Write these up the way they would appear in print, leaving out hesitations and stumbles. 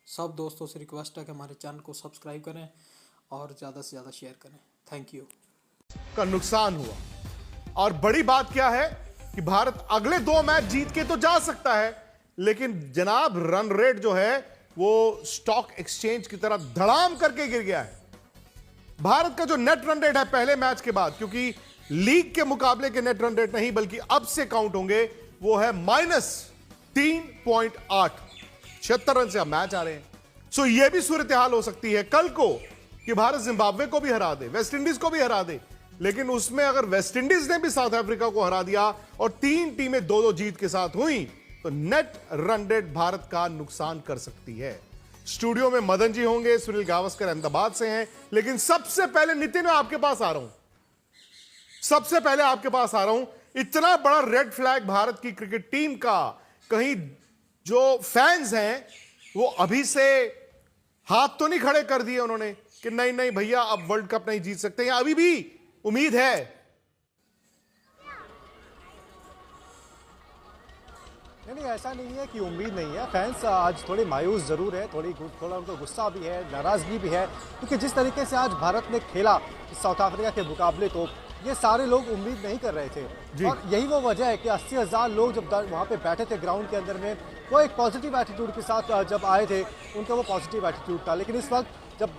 सब दोस्तों से रिक्वेस्ट है कि हमारे चैनल को सब्सक्राइब करें और ज़्यादा से ज़्यादा शेयर करें। Thank you. का नुकसान हुआ और बड़ी बात क्या है कि भारत अगले 2 मैच जीत के तो जा सकता है, लेकिन जनाब रन रेट जो है वो स्टॉक एक्सचेंज की तरह धड़ाम करके गिर गया है। भारत का जो नेट रन रेट है पहले मैच के बाद, क्योंकि लीग के मुकाबले के नेट रन रेट नहीं बल्कि अब से काउंट होंगे, वो है -3.8। 76 रन से अब मैच आ रहे हैं। सो यह भी सूरत हाल हो सकती है कल को कि भारत जिम्बाब्वे को भी हरा दे, वेस्ट इंडीज को भी हरा दे, लेकिन उसमें अगर वेस्ट इंडीज ने भी साउथ अफ्रीका को हरा दिया और 3 टीमें 2-2 जीत के साथ हुई तो नेट रन रेट भारत का नुकसान कर सकती है। स्टूडियो में मदन जी होंगे, सुनील गावस्कर अहमदाबाद से हैं, लेकिन सबसे पहले नितिन मैं आपके पास आ रहा हूं। सबसे पहले आपके पास आ रहा हूं, इतना बड़ा रेड फ्लैग भारत की क्रिकेट टीम का, कहीं जो फैंस हैं वो अभी से हाथ तो नहीं खड़े कर दिए उन्होंने कि नहीं नहीं भैया अब वर्ल्ड कप नहीं जीत सकते, या अभी भी उम्मीद है? नहीं, ऐसा नहीं है कि उम्मीद नहीं है। फैंस आज थोड़े मायूस जरूर है, थोड़ा उनको गुस्सा भी है, नाराजगी भी है, क्योंकि जिस तरीके से आज भारत ने खेला साउथ अफ्रीका के मुकाबले तो ये सारे लोग उम्मीद नहीं कर रहे थे। और यही वो वजह है कि 80,000 लोग जब वहाँ पे बैठे थे ग्राउंड के अंदर में, वो एक पॉजिटिव एटीट्यूड के साथ जब आए थे, उनका वो पॉजिटिव एटीट्यूड था। लेकिन इस वक्त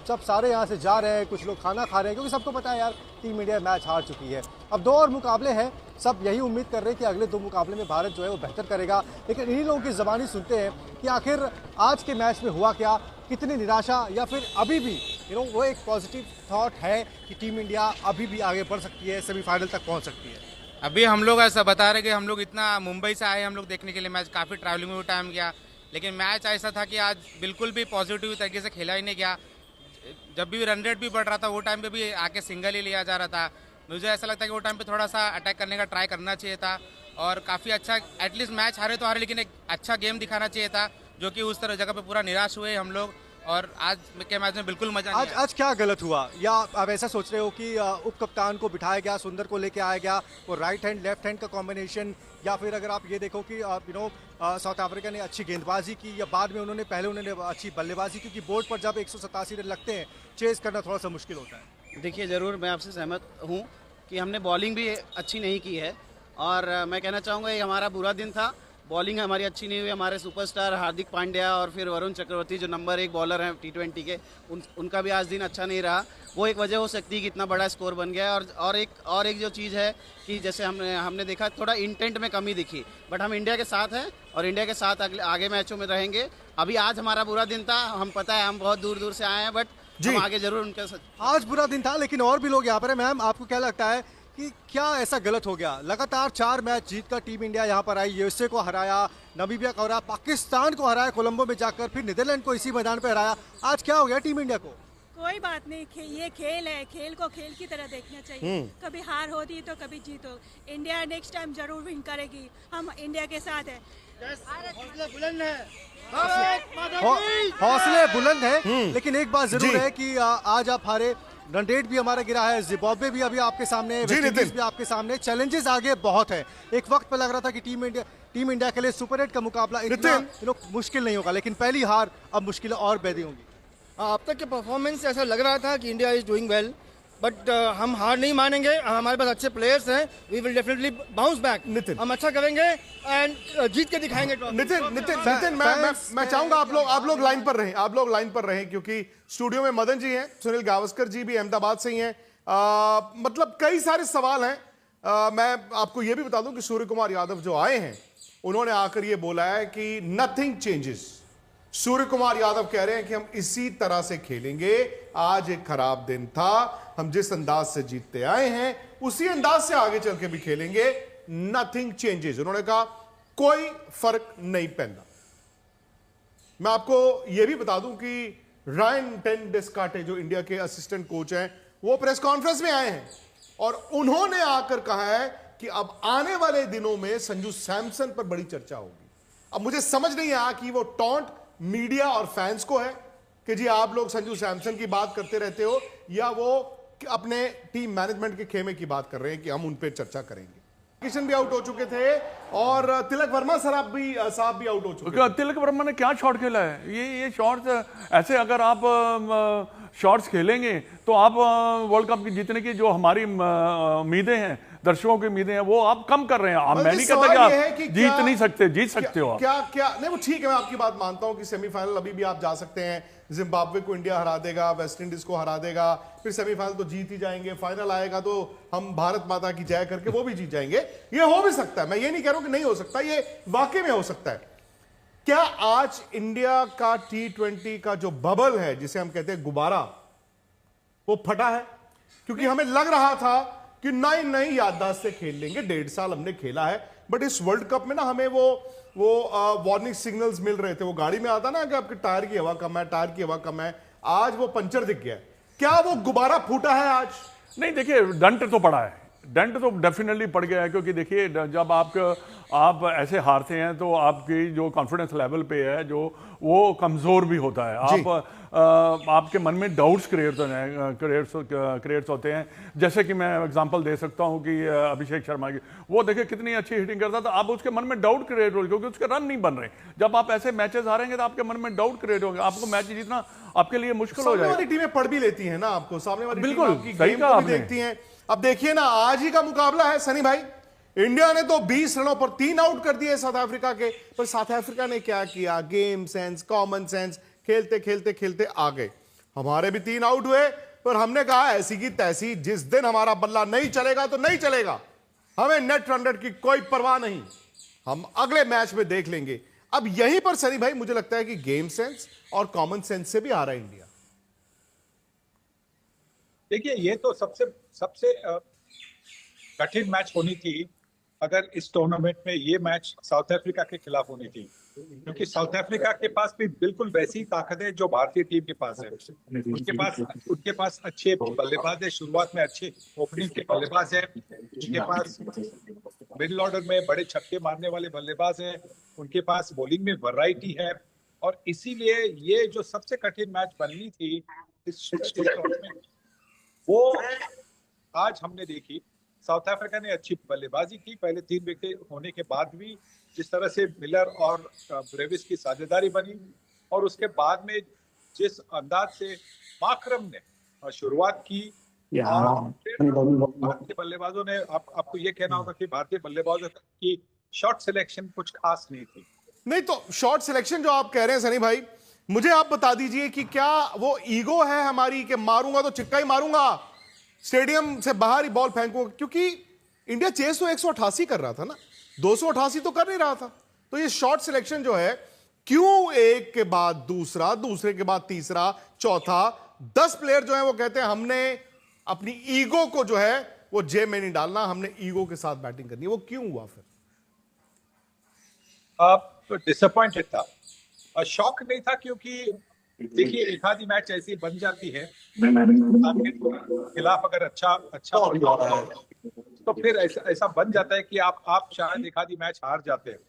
जब सारे यहाँ से जा रहे हैं, कुछ लोग खाना खा रहे हैं, क्योंकि सबको पता है यार टीम इंडिया मैच हार चुकी है। अब 2 और मुकाबले हैं, सब यही उम्मीद कर रहे हैं कि अगले 2 मुकाबले में भारत जो है वो बेहतर करेगा। लेकिन इन्हीं लोगों की ज़बानी सुनते हैं कि आखिर आज के मैच में हुआ क्या, कितनी निराशा, या फिर अभी भी वो एक पॉजिटिव थॉट है कि टीम इंडिया अभी भी आगे बढ़ सकती है, सेमीफाइनल तक पहुँच सकती है। अभी हम लोग ऐसा बता रहे कि हम लोग इतना मुंबई से आए हम लोग देखने के लिए मैच, काफ़ी ट्रैवलिंग में भी टाइम गया, लेकिन मैच ऐसा था कि आज बिल्कुल भी पॉजिटिव तरीके से खेला ही नहीं गया। जब भी रन रेट भी बढ़ रहा था वो टाइम पे भी आके सिंगल ही लिया जा रहा था। मुझे ऐसा लगता है कि वो टाइम पे थोड़ा सा अटैक करने का ट्राई करना चाहिए था और काफ़ी अच्छा, एटलीस्ट मैच हारे तो हारे लेकिन एक अच्छा गेम दिखाना चाहिए था, जो कि उस तरह जगह पे पूरा निराश हुए हम लोग। और आज के मैच में बिल्कुल मजा नहीं आया। आज क्या गलत हुआ, या आप ऐसा सोच रहे हो कि उप कप्तान को बिठाया गया, सुंदर को लेके आया गया, वो राइट हैंड लेफ्ट हैंड का कॉम्बिनेशन, या फिर अगर आप ये देखो कि साउथ अफ्रीका ने अच्छी गेंदबाजी की, या बाद में उन्होंने अच्छी बल्लेबाजी, क्योंकि बोर्ड पर जब 187 रन लगते हैं चेज करना थोड़ा सा मुश्किल होता है। देखिए, ज़रूर मैं आपसे सहमत हूँ कि हमने बॉलिंग भी अच्छी नहीं की है, और मैं कहना चाहूँगा ये हमारा बुरा दिन था। बॉलिंग हमारी अच्छी नहीं हुई। हमारे सुपरस्टार हार्दिक पांड्या और फिर वरुण चक्रवर्ती जो नंबर 1 बॉलर हैं T20 के, उनका भी आज दिन अच्छा नहीं रहा। वो एक वजह हो सकती है कि इतना बड़ा स्कोर बन गया। और एक जो चीज़ है कि जैसे हमने देखा थोड़ा इंटेंट में कमी दिखी, बट हम इंडिया के साथ हैं और इंडिया के साथ आगे मैचों में रहेंगे। अभी आज हमारा बुरा दिन था, हम पता है हम बहुत दूर दूर से आए हैं, बट हम आगे जरूर उनके साथ। आज बुरा दिन था, लेकिन और भी लोग यहाँ पर है। मैम, आपको क्या लगता है कि क्या ऐसा गलत हो गया? लगातार 4 मैच जीतकर टीम इंडिया यहाँ पर आई, यूएसए को हराया, नामीबिया को हराया, पाकिस्तान को हराया कोलंबो में जाकर, फिर नीदरलैंड को इसी मैदान पर हराया। आज क्या हो गया टीम इंडिया को? कोई बात नहीं, ये खेल है, खेल को खेल की तरह देखना चाहिए। कभी हार होती तो कभी जीत हो। इंडिया नेक्स्ट टाइम जरूर विन करेगी, हम इंडिया के साथ है। हौसले बुलंद है, लेकिन एक बात जरूर है कि आज आप हारे, रन रेट भी हमारा गिरा है, जिम्बाब्वे भी अभी आपके सामने, वेस्ट इंडीज भी आपके सामने, चैलेंजेस आगे बहुत है। एक वक्त पर लग रहा था कि टीम इंडिया के लिए सुपर 8 का मुकाबला इतना मुश्किल नहीं होगा, लेकिन पहली हार अब मुश्किल और बेदी होंगी। अब तक के परफॉर्मेंस से ऐसा लग रहा था कि India is doing well, but हम हार नहीं मानेंगे। हमारे पास अच्छे प्लेयर्स हैं, we will definitely bounce back. हम अच्छा करेंगे एंड जीत के दिखाएंगे। नितिन मैं चाहूंगा आप लोग लाइन पर रहें, आप लोग लाइन पर रहें, क्योंकि स्टूडियो में मदन जी हैं, सुनील गावस्कर जी भी अहमदाबाद से ही हैं। मतलब कई सारे सवाल हैं। मैं आपको यह भी बता दूं कि सूर्य कुमार यादव जो आए हैं उन्होंने आकर यह बोला है कि नथिंग चेंजेस। सूर्य कुमार यादव कह रहे हैं कि हम इसी तरह से खेलेंगे। आज एक खराब दिन था, हम जिस अंदाज से जीतते आए हैं उसी अंदाज से आगे चल के भी खेलेंगे। नथिंग चेंजेस, उन्होंने कहा कोई फर्क नहीं पैदा। मैं आपको यह भी बता दूं कि रायन टेन डेस्कार्टे जो इंडिया के असिस्टेंट कोच हैं, वो प्रेस कॉन्फ्रेंस में आए हैं और उन्होंने आकर कहा है कि अब आने वाले दिनों में संजू सैमसन पर बड़ी चर्चा होगी। अब मुझे समझ नहीं आया कि वो टॉन्ट मीडिया और फैंस को है कि जी आप लोग संजू सैमसन की बात करते रहते हो, या वो अपने टीम मैनेजमेंट के खेमे की बात कर रहे हैं कि हम उन पर चर्चा करेंगे। किशन भी आउट हो चुके थे और तिलक वर्मा साहब भी आउट हो चुके थे। तिलक वर्मा ने क्या शॉट खेला है? ये शॉट्स ऐसे अगर आप शॉट्स खेलेंगे तो आप वर्ल्ड कप की जीतने की जो हमारी उम्मीदें हैं, दर्शकों की उम्मीदें हैं, वो आप कम कर रहे हैं। मैं नहीं कहता कि आप जीत नहीं सकते, जीत सकते हो। क्या नहीं, वो ठीक है, मैं आपकी बात मानता हूं कि सेमीफाइनल अभी भी आप जा सकते हैं। जिम्बाब्वे को इंडिया हरा देगा, वेस्ट इंडीज को हरा देगा, फिर सेमीफाइनल तो जीत ही जाएंगे, फाइनल आएगा तो हम भारत माता की जय करके वो भी जीत जाएंगे। ये हो भी सकता है, मैं ये नहीं कह रहा हूं कि नहीं हो सकता, ये वाकई में हो सकता है। क्या आज इंडिया का T20 का जो बबल है, जिसे हम कहते हैं गुब्बारा, वो फटा है? क्योंकि हमें लग रहा था कि नई याददाश्त से खेल लेंगे, 1.5 साल हमने खेला है, बट इस वर्ल्ड कप में ना हमें वो वार्निंग सिग्नल्स मिल रहे थे। वो गाड़ी में आता ना कि आपके टायर की हवा कम है, टायर की हवा कम है, आज वो पंचर दिख गया। क्या वो गुब्बारा फूटा है आज? नहीं, देखिए डंट तो पड़ा है, डंट तो डेफिनेटली पड़ गया है। क्योंकि देखिए जब आप ऐसे हारते हैं तो आपकी जो कॉन्फिडेंस लेवल पे है जो वो कमज़ोर भी होता है। आपके मन में डाउट्स क्रिएट्स होते हैं। जैसे कि मैं एग्जांपल दे सकता हूं कि अभिषेक शर्मा की, वो देखिए कितनी अच्छी हिटिंग करता था, अब उसके मन में डाउट क्रिएट हो, क्योंकि उसके रन नहीं बन रहे। जब आप ऐसे मैचेस हारेंगे तो आपके मन में डाउट क्रिएट होंगे, आपको मैच जीतना आपके लिए मुश्किल हो जाएगा। सामने वाली टीमें पढ़ भी लेती हैं ना आपको, सामने वाली बिल्कुल टीम सही कहा आपने, देखती हैं। अब देखिए ना, आज ही का मुकाबला है सनी भाई, इंडिया ने तो 20 रनों पर 3 आउट कर दिए साउथ अफ्रीका के। पर साउथ अफ्रीका ने क्या किया? गेम सेंस, कॉमन सेंस, खेलते खेलते खेलते आ गए। हमारे भी 3 आउट हुए, पर हमने कहा ऐसी की तैसी, जिस दिन हमारा बल्ला नहीं चलेगा तो नहीं चलेगा, हमें नेट रन रेट की कोई परवाह नहीं, हम अगले मैच में देख लेंगे। अब यहीं पर सनी भाई मुझे लगता है कि गेम सेंस और कॉमन सेंस से भी आ रहा है इंडिया। देखिए, ये तो सबसे कठिन मैच होनी थी अगर इस टूर्नामेंट में ये मैच साउथ अफ्रीका के खिलाफ होनी थी, क्योंकि साउथ अफ्रीका के पास भी बिल्कुल वैसी ताकत है जो भारतीय टीम के पास है। उनके पास अच्छे बल्लेबाज है, शुरुआत में अच्छे ओपनिंग के बल्लेबाज है, उनके पास मिडिल ऑर्डर में बड़े छक्के मारने वाले बल्लेबाज हैं, उनके पास बॉलिंग में वैरायटी है। और इसीलिए ये जो सबसे कठिन मैच बननी थी इस टूर्नामेंट, वो आज हमने देखी। साउथ अफ्रीका ने अच्छी बल्लेबाजी की, पहले 3 विकेट होने के बाद भी जिस तरह से मिलर और ब्रेविस की साझेदारी बनी, और उसके बाद में जिस अंदाज से माकरम ने शुरुआत की, भारतीय बल्लेबाजों ने, आपको ये कहना होगा कि भारतीय बल्लेबाजों की शॉट सिलेक्शन कुछ खास नहीं थी। नहीं तो शॉट सिलेक्शन जो आप कह रहे हैं सनी भाई, मुझे आप बता दीजिए कि क्या वो ईगो है हमारी कि मारूंगा तो छिक्का ही मारूंगा, स्टेडियम से बाहर ही बॉल फेंकूंगा? क्योंकि इंडिया चेस तो 188 कर रहा था ना, 288 तो कर नहीं रहा था। तो ये शॉट सिलेक्शन जो है, क्यों एक के बाद दूसरा, दूसरे के बाद तीसरा, चौथा, 10 प्लेयर जो है वो कहते हैं हमने अपनी ईगो को जो है वो जेब में नहीं डालना, हमने ईगो के साथ बैटिंग करनी है। वो क्यों हुआ फिर? डिसअपॉइंटेड था, शॉक नहीं था, क्योंकि देखिए एक आधी मैच ऐसी बन जाती है खिलाफ, अगर अच्छा तो फिर ऐसा बन जाता है कि आप शायद एक आधी मैच हार जाते हैं।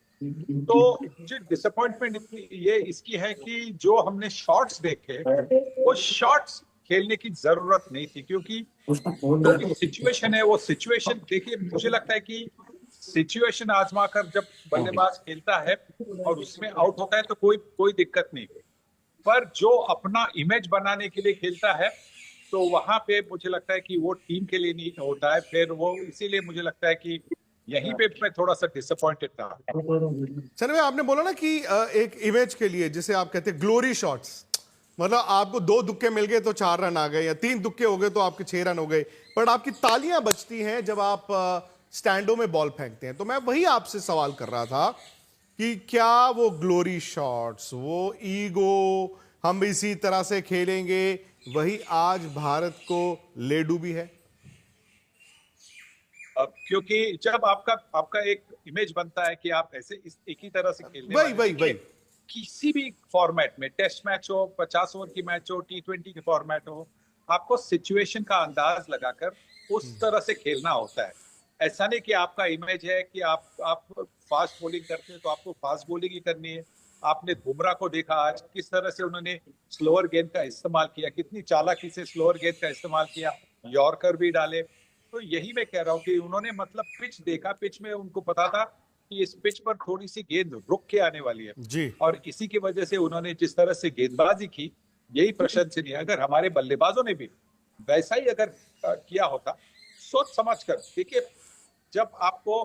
तो जो डिसअपॉइंटमेंट ये इसकी है कि जो हमने शॉट्स देखे, वो शॉट्स खेलने की जरूरत नहीं थी, क्योंकि जो सिचुएशन है वो सिचुएशन, देखिए मुझे लगता है कि सिचुएशन आजमा कर जब बल्लेबाज खेलता है और उसमें आउट होता है तो कोई दिक्कत नहीं, पर जो अपना इमेज बनाने के लिए खेलता है तो वहां पे मुझे लगता है कि वो टीम के लिए नहीं होता है। फिर वो इसीलिए मुझे लगता है कि यहीं पे मैं थोड़ा सा डिसअपॉइंटेड था। सर भाई, आपने बोला ना कि एक इमेज के लिए, जिसे आप कहते हैं ग्लोरी शॉट्स, मतलब आपको 2 दुक्के मिल गए तो 4 रन आ गए, या 3 दुक्के हो गए तो आपके 6 रन हो गए, पर आपकी तालियां बजती हैं जब आप स्टैंडों में बॉल फेंकते हैं। तो मैं वही आपसे सवाल कर रहा था कि क्या वो ग्लोरी शॉट्स, वो ईगो, हम इसी तरह से खेलेंगे, वही आज भारत को ले डूबी है? क्योंकि जब आपका एक इमेज बनता है कि आप ऐसे एक ही तरह से खेलने वही किसी भी फॉर्मेट में, टेस्ट मैच हो, 50 ओवर की मैच हो, T20 के फॉर्मेट हो, आपको सिचुएशन का अंदाज लगाकर उस तरह से खेलना होता है। ऐसा नहीं कि आपका इमेज है कि आप फास्ट बॉलिंग करते हैं तो आपको फास्ट बॉलिंग ही करनी है। आपने बुमराह को देखा आज किस तरह से उन्होंने स्लोअर गेंद का इस्तेमाल किया, कितनी चालाकी से स्लोअर गेंद का इस्तेमाल किया, यॉर्कर भी डाले। तो यही मैं कह रहा हूँ कि उन्होंने मतलब पिच देखा, पिच में उनको पता था कि इस पिच पर थोड़ी सी गेंद रुक के आने वाली है जी। और इसी की वजह से उन्होंने जिस तरह से गेंदबाजी की, यही प्रशंसनीय है। अगर हमारे बल्लेबाजों ने भी वैसा ही अगर किया होता, सोच समझ कर, देखिए जब आपको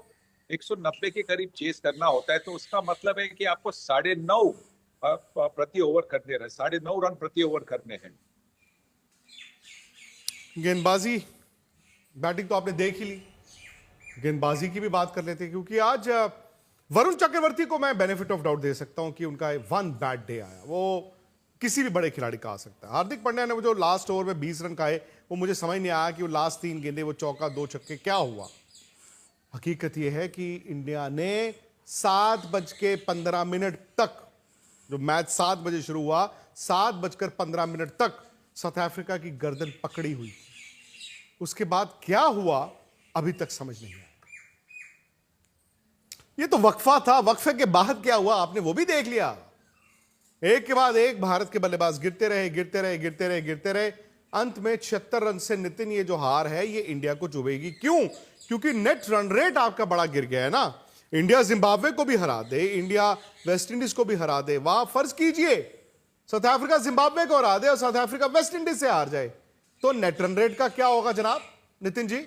190 के करीब चेस करना होता है तो उसका मतलब है कि आपको 9.5 प्रति ओवर करने रहे, 9.5 रन प्रति ओवर करने हैं। गेंदबाजी, बैटिंग तो आपने देख ही ली, गेंदबाजी की भी बात कर लेते हैं, क्योंकि आज वरुण चक्रवर्ती को मैं बेनिफिट ऑफ डाउट दे सकता हूं कि उनका वन बैड डे आया, वो किसी भी बड़े खिलाड़ी का आ सकता है। हार्दिक पांड्या ने वो जो लास्ट ओवर में 20 रन खाए, वो मुझे समझ नहीं आया कि वो लास्ट 3 गेंदें, वो चौका 2 छक्के, क्या हुआ। हकीकत यह है कि इंडिया ने 7:15 तक, जो मैच 7 बजे शुरू हुआ, 7:15 तक साउथ अफ्रीका की गर्दन पकड़ी हुई थी। उसके बाद क्या हुआ अभी तक समझ नहीं आया। ये तो वक्फा था, वक्फे के बाद क्या हुआ आपने वो भी देख लिया। एक के बाद एक भारत के बल्लेबाज गिरते रहे, गिरते रहे, गिरते रहे, गिरते रहे। अंत में 76 रन से नितिन, ये जो हार है ये इंडिया को चुभेगी। क्यों? क्योंकि नेट रन रेट आपका बड़ा गिर गया है ना। इंडिया जिम्बाब्वे को भी हरा दे, इंडिया वेस्ट इंडीज को भी हरा दे, वहां फर्ज कीजिए साउथ अफ्रीका जिम्बाब्वे को हरा दे और साउथ अफ्रीका वेस्ट इंडीज से हार जाए, तो नेट रन रेट का क्या होगा जनाब नितिन जी?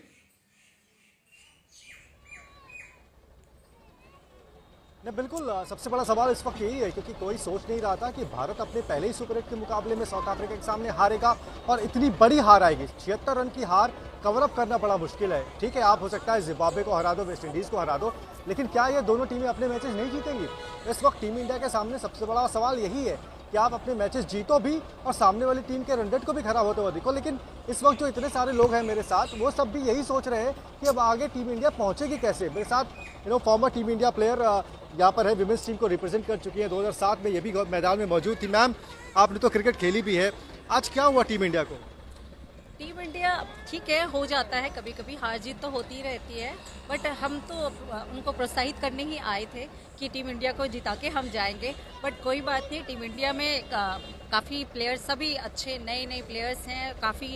नहीं, बिल्कुल सबसे बड़ा सवाल इस वक्त यही है, क्योंकि कोई सोच नहीं रहा था कि भारत अपने पहले ही सुपर 8 के मुकाबले में साउथ अफ्रीका के सामने हारेगा और इतनी बड़ी हार आएगी। 76 रन की हार कवर अप करना बड़ा मुश्किल है। ठीक है, आप हो सकता है जिम्बाब्वे को हरा दो, वेस्ट इंडीज़ को हरा दो, लेकिन क्या ये दोनों टीमें अपने मैचेस नहीं जीतेंगी? इस वक्त टीम इंडिया के सामने सबसे बड़ा सवाल यही है कि आप अपने मैचेस जीतो भी और सामने वाली टीम के रन रेट को भी खराब होते हुए देखो। लेकिन इस वक्त जो इतने सारे लोग हैं मेरे साथ, वो सब भी यही सोच रहे हैं कि अब आगे टीम इंडिया पहुंचेगी कैसे। मेरे साथ फॉर्मर टीम इंडिया प्लेयर यहाँ पर है, विमेंस टीम को रिप्रेजेंट कर चुकी है, 2007 में ये भी मैदान में मौजूद थी। मैम, आपने तो क्रिकेट खेली भी है, आज क्या हुआ टीम इंडिया को? टीम इंडिया ठीक है, हो जाता है कभी कभी, हार जीत तो होती रहती है, बट हम तो उनको प्रोत्साहित करने ही आए थे कि टीम इंडिया को जिता के हम जाएंगे। बट कोई बात नहीं, टीम इंडिया में काफ़ी प्लेयर्स, सभी अच्छे नए नए प्लेयर्स हैं, काफ़ी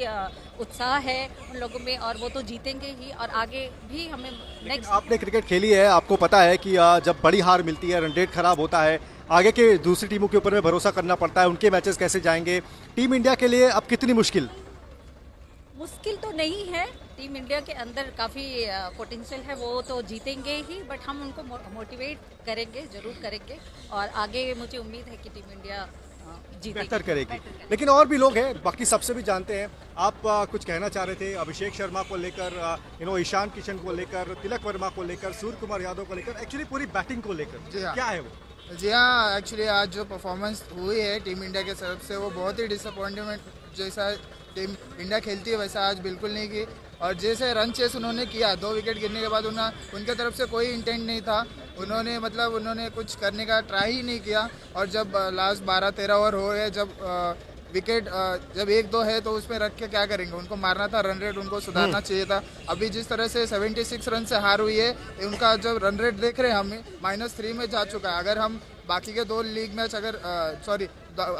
उत्साह है उन लोगों में और वो तो जीतेंगे ही और आगे भी हमें नेक्स्ट। आपने क्रिकेट खेली है, आपको पता है कि जब बड़ी हार मिलती है, रन रेट खराब होता है, आगे के दूसरी टीमों के ऊपर में भरोसा करना पड़ता है, उनके मैचेस कैसे जाएंगे। टीम इंडिया के लिए अब कितनी मुश्किल तो नहीं है, टीम इंडिया के अंदर काफ़ी पोटेंशियल है, वो तो जीतेंगे ही, बट हम उनको मोटिवेट करेंगे, जरूर करेंगे और आगे मुझे उम्मीद है कि टीम इंडिया बेहतर करेगी। लेकिन और भी लोग हैं, बाकी सबसे भी जानते हैं। आप कुछ कहना चाह रहे थे अभिषेक शर्मा को लेकर, ईशान किशन को लेकर, तिलक वर्मा को लेकर, सूर्य कुमार यादव को लेकर, एक्चुअली पूरी बैटिंग को लेकर क्या है वो? जी हाँ, एक्चुअली आज जो परफॉर्मेंस हुई है टीम इंडिया के तरफ से वो बहुत ही डिसअपॉइंटमेंट, जैसा टीम इंडिया खेलती है वैसा आज बिल्कुल नहीं की। और जैसे रन चेस उन्होंने किया 2 विकेट गिरने के बाद, उनके तरफ से कोई इंटेंट नहीं था, उन्होंने कुछ करने का ट्राई ही नहीं किया। और जब लास्ट 12-13 ओवर हो गए, जब विकेट जब 1-2 है तो उसमें रख के क्या करेंगे, उनको मारना था, रन रेट उनको सुधारना चाहिए था। अभी जिस तरह से 76 रन से हार हुई है, उनका जब रन रेट देख रहे हैं हम -3 में जा चुका है। अगर हम बाकी के 2 लीग मैच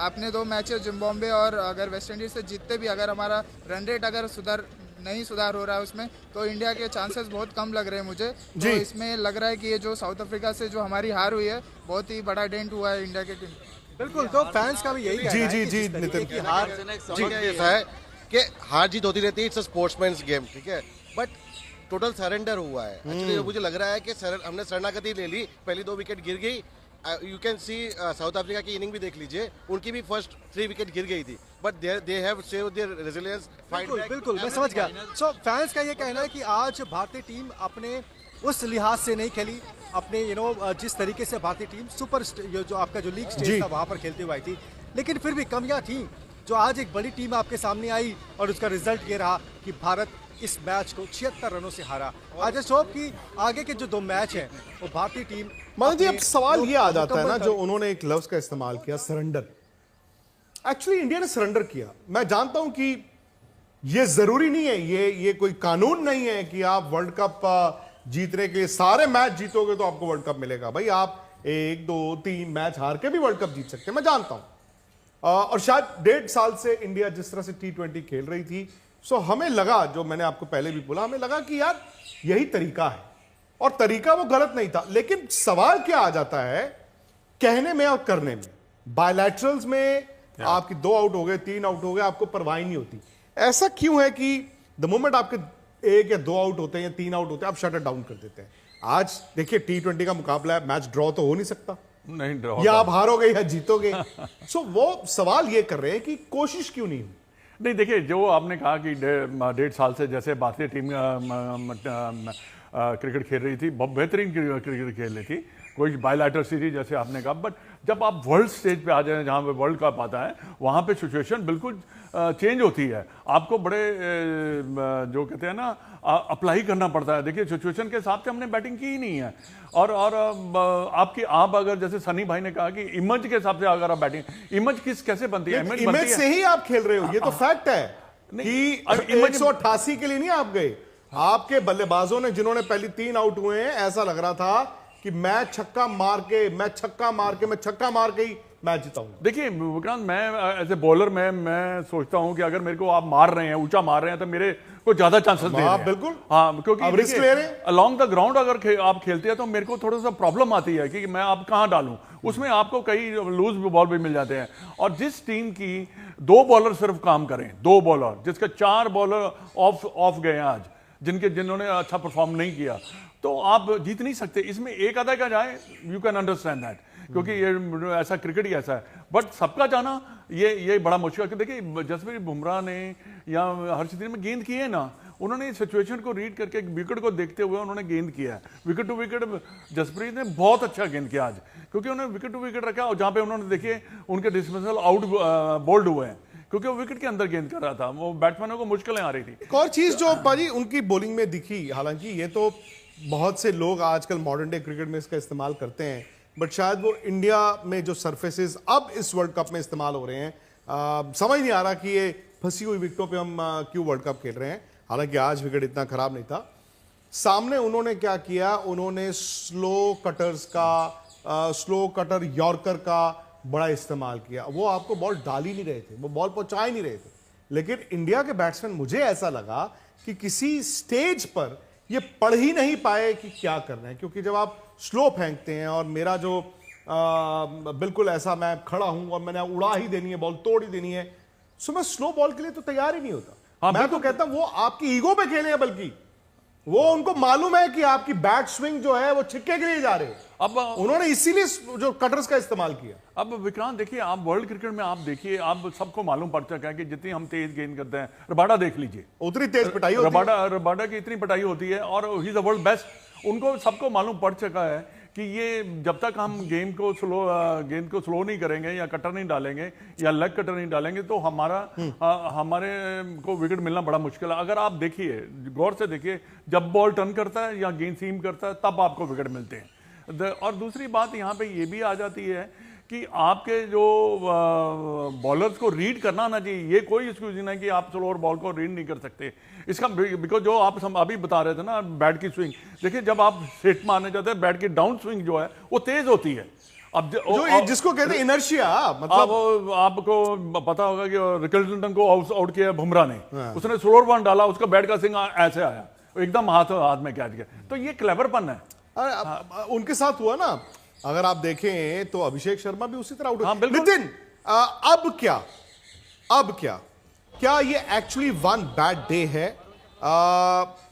अपने 2 मैचेस जिम्बाब्वे और अगर वेस्ट इंडीज से जीतते भी, अगर हमारा रन रेट अगर सुधार हो रहा है उसमें, तो इंडिया के चांसेस बहुत कम लग रहे हैं मुझे। तो इसमें लग रहा है कि ये जो साउथ अफ्रीका से जो हमारी हार हुई है, बहुत ही बड़ा डेंट हुआ है इंडिया के टीम। बिल्कुल, तो फैंस का भी यही कहना है जी नितिन की हार ऐसा है कि हार जीत होती रहती है, इट्स अ स्पोर्ट्समैन्स गेम, ठीक है, बट टोटल सरेंडर हुआ है। एक्चुअली मुझे लग रहा है कि हमने शरणागति ले ली, पहली 2 विकेट गिर गई। You can see south Africa की इनिंग भी देख लीजिए, उनकी भी फर्स्ट 3 विकेट गिर गई थी, but they have saved their resilience, fight back. बिल्कुल, मैं समझ गया। सो फैंस का ये कहना है कि आज भारतीय टीम अपने उस लिहाज से नहीं खेली, अपने जिस तरीके से भारतीय टीम सुपर जो आपका जो लीग स्टेज था वहां पर खेलते हुए आई थी, लेकिन फिर भी कमियां थी। जो आज एक बड़ी टीम आपके सामने आई और उसका रिजल्ट ये रहा कि भारत इस मैच को 76 रनों से हारा। आज होप कि आगे के जो 2 मैच हैं वो भारतीय टीम। मदन जी, अब सवाल ये आ जाता है ना, जो उन्होंने एक लफ्ज का इस्तेमाल किया, सरेंडर। एक्चुअली इंडिया ने सरेंडर किया। मैं जानता हूं कि ये जरूरी नहीं है, ये कोई कानून नहीं है कि आप वर्ल्ड कप जीतने के लिए सारे मैच जीतोगे तो आपको वर्ल्ड कप मिलेगा। भाई आप 1, 2, 3 मैच हार के भी वर्ल्ड कप जीत सकते हैं, मैं जानता हूं। और शायद 1.5 साल से इंडिया जिस तरह से T20 खेल रही थी, सो हमें लगा, जो मैंने आपको पहले भी बोला, हमें लगा कि यार यही तरीका है, और तरीका वो गलत नहीं था। लेकिन सवाल क्या आ जाता है कहने में और करने में। बायलैटरल्स में आपकी 2 आउट हो गए, 3 आउट हो गए, आपको परवाह नहीं होती। ऐसा क्यों है कि द मोमेंट आपके 1 या 2 आउट होते हैं या 3 आउट होते हैं, आप शट डाउन कर देते हैं? आज देखिए T20 का मुकाबला है, मैच ड्रॉ तो हो नहीं सकता, नहीं ड्रॉ, या आप हारोगे या जीतोगे। सो वो सवाल ये कर रहे हैं कि कोशिश क्यों नहीं हुई? नहीं देखिए, जो आपने कहा कि 1.5 साल से जैसे भारतीय टीम क्रिकेट खेल रही थी, बहुत बेहतरीन क्रिकेट खेल रही थी, कोई बायलैटरल सीरीज जैसे आपने कहा, बट जब आप वर्ल्ड स्टेज पे आ जाए जहाँ पे वर्ल्ड कप आता है, वहाँ पे सिचुएशन बिल्कुल चेंज होती है। आपको बड़े जो कहते हैं ना अप्लाई करना पड़ता है। देखिए सिचुएशन के हिसाब से हमने बैटिंग की ही नहीं है, और आप अगर जैसे सनी भाई ने कहा कि इमेज के हिसाब से अगर आप बैटिंग, इमेज कैसे बनती है? इमेज से ही आप खेल रहे हो, ये तो फैक्ट है कि 188 के लिए नहीं आप गए। आपके बल्लेबाजों ने, जिन्होंने पहली 3 आउट हुए हैं, ऐसा लग रहा था कि मैं छक्का मार के ही मैच जीताऊंगा। देखिए विक्रांत, मैं एज ए बॉलर मैं सोचता हूं कि अगर मेरे को आप मार रहे हैं, ऊंचा मार रहे हैं, तो मेरे को ज्यादा चांसेस दे रहे हैं। बिल्कुल, हाँ, क्योंकि रिस्क ले रहे हैं। अलॉन्ग द ग्राउंड अगर आप खेलते हैं तो मेरे को थोड़ा सा प्रॉब्लम आती है कि मैं आप कहां डालूं। उसमें आपको कई लूज बॉल भी मिल जाते हैं, और जिस टीम की 2 बॉलर सिर्फ काम करें, 2 बॉलर जिसके 4 बॉलर ऑफ गए हैं आज, जिन्होंने अच्छा परफॉर्म नहीं किया, तो आप जीत नहीं सकते। इसमें एक आधा का जाए, यू कैन अंडरस्टैंड दैट, क्योंकि ये ऐसा क्रिकेट ही ऐसा है। बट सबका जाना ये बड़ा मुश्किल है। देखिए जसप्रीत बुमराह ने या हर्षदीप ने गेंद किए ना, उन्होंने सिचुएशन को रीड करके विकेट को देखते हुए उन्होंने गेंद किया है। विकेट टू विकेट जसप्रीत ने बहुत अच्छा गेंद किया आज, क्योंकि उन्होंने विकेट टू विकेट रखा, और जहां पे उन्होंने देखिए उनके डिस्मिसल आउट बोल्ड हुए हैं, क्योंकि वो विकेट के अंदर गेंद कर रहा था, वो बैट्समैनों को मुश्किलें आ रही थी। एक और चीज जो पाजी उनकी बॉलिंग में दिखी, हालांकि ये तो बहुत से लोग आजकल मॉडर्न डे क्रिकेट में इसका इस्तेमाल करते हैं, बट शायद वो इंडिया में जो सरफेसेस अब इस वर्ल्ड कप में इस्तेमाल हो रहे हैं, समझ नहीं आ रहा कि ये फंसी हुई विकेटों पे हम क्यों वर्ल्ड कप खेल रहे हैं। हालांकि आज विकेट इतना खराब नहीं था। सामने उन्होंने क्या किया, उन्होंने स्लो कटर यॉर्कर का बड़ा इस्तेमाल किया। वो आपको बॉल डाल ही नहीं रहे थे, वो बॉल पहुंचा ही नहीं रहे थे। लेकिन इंडिया के बैट्समैन, मुझे ऐसा लगा कि किसी स्टेज पर ये पढ़ ही नहीं पाए कि क्या करना है, क्योंकि जब आप स्लो फेंकते हैं, और मेरा जो बिल्कुल ऐसा मैं खड़ा हूं और मैंने उड़ा ही देनी है बॉल, तोड़ ही देनी है, सो मैं स्लो बॉल के लिए तो तैयार ही नहीं होता। मैं तो कहता हूं वो आपकी ईगो पे खेले हैं, बल्कि वो उनको मालूम है कि आपकी बैट स्विंग जो है वो छिक्के के लिए जा रहे हैं। अब उन्होंने इसीलिए जो कटर्स का इस्तेमाल किया। अब विक्रांत देखिए, आप वर्ल्ड क्रिकेट में आप देखिए, आप सबको मालूम पड़ चुका है कि जितनी हम तेज गेंद करते हैं, रबाडा देख लीजिए, उतनी तेज पिटाई होती है। रबाडा की इतनी पिटाई होती है, और he is the world best. उनको सबको मालूम पड़ चुका है कि ये जब तक हम गेंद को स्लो नहीं करेंगे, या कटर नहीं डालेंगे, या लेग कटर नहीं डालेंगे, तो हमारे को विकेट मिलना बड़ा मुश्किल है। अगर आप देखिए, गौर से देखिए, जब बॉल टर्न करता है या गेंद सीम करता है, तब आपको विकेट मिलते हैं। और दूसरी बात यहाँ पे ये भी आ जाती है कि आपके जो बॉलर्स को रीड करना आना चाहिए। ये कोई एक्सक्यूज नहीं है कि आप स्लोअर बॉल को रीड नहीं कर सकते। इसका बिकॉज जो आप अभी बता रहे थे ना, बैट की स्विंग, देखिए जब आप हिट मारने जाते हैं, बैट की डाउन स्विंग जो है वो तेज होती है। अब जो जिसको कहते हैं इनर्शिया, मतलब आपको पता होगा कि रिकल्टन को आउट किया बुमराह ने, उसने स्लोअर बॉल डाला, उसका बैट का स्विंग ऐसे आया, एकदम हाथ में कैच गया। तो ये क्लेवरपन है। उनके साथ हुआ ना, अगर आप देखें तो अभिषेक शर्मा भी उसी तरह आउट हुआ। नितिन, अब क्या ये एक्चुअली वन बैड डे है?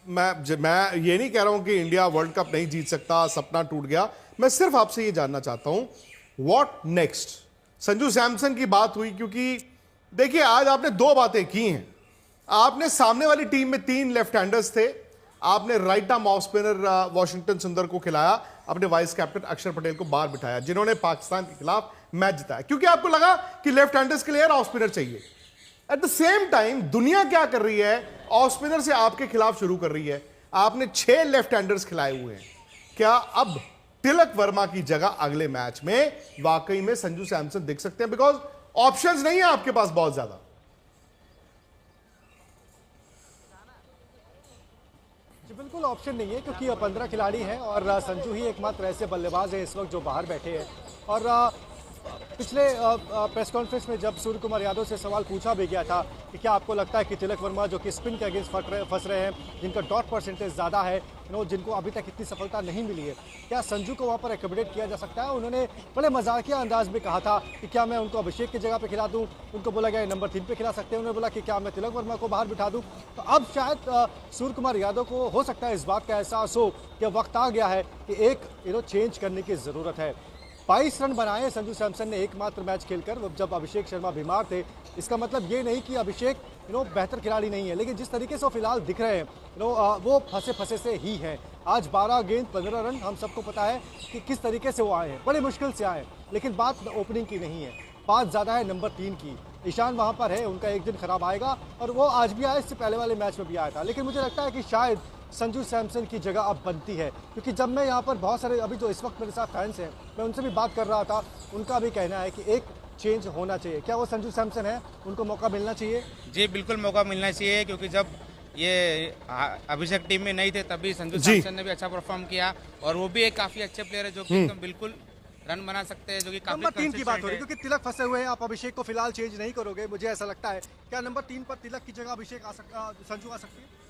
मैं ये नहीं कह रहा हूं कि इंडिया वर्ल्ड कप नहीं जीत सकता, सपना टूट गया। मैं सिर्फ आपसे ये जानना चाहता हूं, व्हाट नेक्स्ट? संजू सैमसन की बात हुई, क्योंकि देखिए आज आपने 2 बातें की हैं। आपने सामने वाली टीम में 3 लेफ्ट हैंडर्स थे, आपने right arm off spinner Washington सुंदर को खिलाया, अपने वाइस कैप्टन अक्षर पटेल को बाहर बिठाया, जिन्होंने पाकिस्तान के खिलाफ मैच जिताया, क्योंकि आपको लगा कि लेफ्ट हैंडर्स के लिए ऑफ स्पिनर चाहिए। एट द सेम टाइम दुनिया क्या कर रही है, ऑफ स्पिनर से आपके खिलाफ शुरू कर रही है। आपने 6 लेफ्ट हैंडर्स खिलाए हुए हैं। क्या अब तिलक वर्मा की जगह अगले मैच में वाकई में संजू सैमसन दिख सकते हैं? बिकॉज ऑप्शंस नहीं है आपके पास बहुत ज्यादा। बिल्कुल ऑप्शन नहीं है, क्योंकि 15 खिलाड़ी हैं और संजू ही एकमात्र ऐसे बल्लेबाज है इस वक्त जो बाहर बैठे हैं। और पिछले प्रेस कॉन्फ्रेंस में जब सूर्य कुमार यादव से सवाल पूछा भी गया था कि क्या आपको लगता है कि तिलक वर्मा जो कि स्पिन के अगेंस्ट फंस रहे हैं, जिनका डॉट परसेंटेज ज़्यादा है, जिनको अभी तक इतनी सफलता नहीं मिली है, क्या संजू को वहाँ पर एकोमोडेट किया जा सकता है? उन्होंने बड़े मजाकिया अंदाज में कहा था कि क्या मैं उनको अभिषेक की जगह पे खिला दूं। उनको बोला गया नंबर 3 पे खिला सकते हैं। उन्होंने बोला कि क्या मैं तिलक वर्मा को बाहर बिठा दूं। तो अब शायद सूर्य कुमार यादव को हो सकता है इस बात का एहसास हो कि वक्त आ गया है कि एक चेंज करने की ज़रूरत है। 22 रन बनाए संजू सैमसन ने एकमात्र मैच खेलकर, जब अभिषेक शर्मा बीमार थे। इसका मतलब ये नहीं कि अभिषेक बेहतर खिलाड़ी नहीं है, लेकिन जिस तरीके से वो फिलहाल दिख रहे हैं वो फंसे से ही हैं। आज 12 गेंद 15 रन, हम सबको पता है कि किस तरीके से वो आए हैं, बड़े मुश्किल से आए हैं। लेकिन बात ओपनिंग की नहीं है, बात ज़्यादा है नंबर 3 की। ईशान वहाँ पर है, उनका एक दिन खराब आएगा और वो आज भी आया, इससे पहले वाले मैच में भी आया था। लेकिन मुझे लगता है कि शायद संजू सैमसन की जगह अब बनती है, क्योंकि जब मैं यहाँ पर बहुत सारे अभी जो इस वक्त मेरे साथ फैंस हैं, मैं उनसे भी बात कर रहा था, उनका भी कहना है कि एक चेंज होना चाहिए। क्या वो संजू सैमसन है, उनको मौका मिलना चाहिए? जी बिल्कुल मौका मिलना चाहिए, क्योंकि जब ये अभिषेक टीम में नहीं थे तभी संजू सैमसन ने भी अच्छा परफॉर्म किया, और वो भी एक काफी अच्छे प्लेयर है जो कि एकदम बिल्कुल रन बना सकते हैं, जो कि काफी नंबर 3 की बात हो रही है, क्योंकि तिलक फंसे हुए हैं। आप अभिषेक को फिलहाल चेंज नहीं करोगे, मुझे ऐसा लगता है। क्या नंबर 3 पर तिलक की जगह अभिषेक संजू आ सकती है?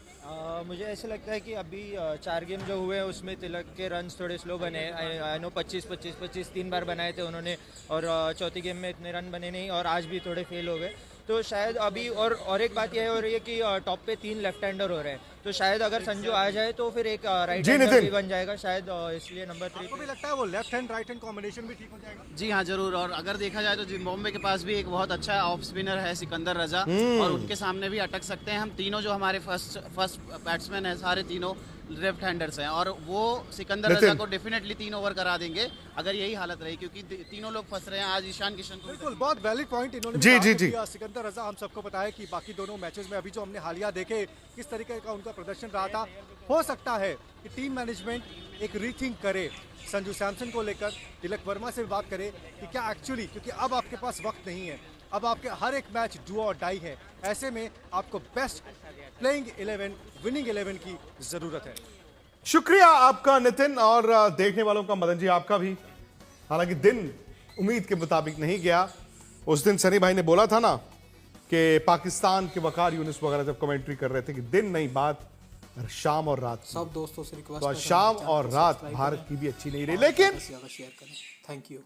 मुझे ऐसा लगता है कि अभी 4 गेम जो हुए हैं उसमें तिलक के रन्स थोड़े स्लो बने। आई नो 25 3 बार बनाए थे उन्होंने, और चौथी गेम में इतने रन बने नहीं, और आज भी थोड़े फेल हो गए। तो शायद अभी और एक बात यह हो रही है कि टॉप पे 3 लेफ्ट हैंडर हो रहे हैं, तो शायद अगर संजू आ जाए तो फिर एक राइट हैंडर भी बन जाएगा शायद, इसलिए नंबर 3 को भी लगता है वो left hand right hand combination भी ठीक हो जाएगा। जी हाँ जरूर। और अगर देखा जाए तो जिम्बाब्वे के पास भी एक बहुत अच्छा ऑफ स्पिनर है सिकंदर रजा, और उनके सामने भी अटक सकते हैं हम। तीनों जो हमारे फर्स्ट बैट्समैन है सारे तीनों लेफ्ट हैंडर्स हैं, और वो सिकंदर रजा को डेफिनेटली 3 ओवर करा देंगे अगर यही हालत रही, क्योंकि तीनों लोग फंस रहे हैं। आज ईशान किशन को बिल्कुल बहुत वैलिड पॉइंट इन्होंने जी। सिकंदर रजा, हम सबको पता है कि बाकी दोनों मैचेस में अभी जो हमने हालिया देखे किस तरीके का उनका प्रदर्शन रहा था। हो सकता है कि टीम मैनेजमेंट एक रीथिंक करे संजू सैमसन को लेकर, तिलक वर्मा से भी बात करे कि क्या एक्चुअली, क्योंकि अब आपके पास वक्त नहीं है, अब आपके हर एक मैच डू और डाई है। ऐसे में आपको बेस्ट प्लेइंग 11 विनिंग 11 की जरूरत है। शुक्रिया आपका नितिन, और देखने वालों का मदन जी आपका भी। हालांकि दिन उम्मीद के मुताबिक नहीं गया। उस दिन सनी भाई ने बोला था ना कि पाकिस्तान के वकार यूनिस वगैरह जब कमेंट्री कर रहे थे कि दिन नहीं बात शाम और रात। सब दोस्तों से रिक्वेस्ट तो शाम और रात भारत की भी अच्छी नहीं रही, लेकिन ज्यादा शेयर करें। Thank you.